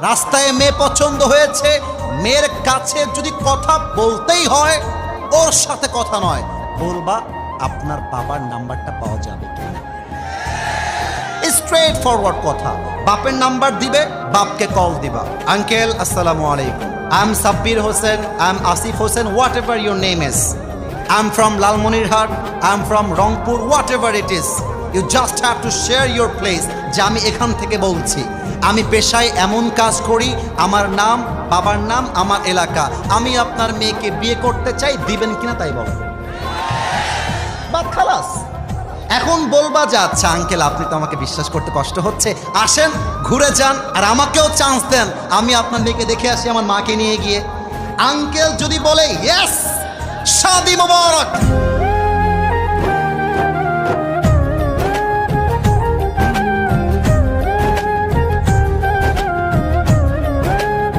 রাস্তায় মেয়ে পছন্দ হয়েছে, মেয়ের কাছে যদি কথা বলতেই হয় ওর সাথে কথা নয়, বলবা আপনার বাবার নাম্বারটা পাওয়া যাবে কিনা। স্ট্রেট ফরওয়ার্ড কথা। বাপের নাম্বার দিবে, বাপকে কল দিবা, আঙ্কেল আসসালামু আলাইকুম, I am Sabbir Hossain, I am Asif Hossain, whatever your name is, I am from Lalmonirhat, I am from Rangpur, whatever it is, you just have to share your place, যে আমি এখান থেকে বলছি, আমি পেশায় এমন কাজ করি, আমার নাম, বাবার নাম, আমার এলাকা, আমি আপনার মেয়েকে বিয়ে করতে চাই, দিবেন কিনা তাই বলেন। বাদ খালাস। এখন বলবা যে আচ্ছা আঙ্কেল আপনি তো আমাকে বিশ্বাস করতে কষ্ট হচ্ছে, আসেন ঘুরে যান আর আমাকেও চান্স দেন, আমি আপনার মেয়েকে দেখে আসি আমার মাকে নিয়ে গিয়ে। আঙ্কেল যদি বলে ইয়েস, শাদি মোবারক,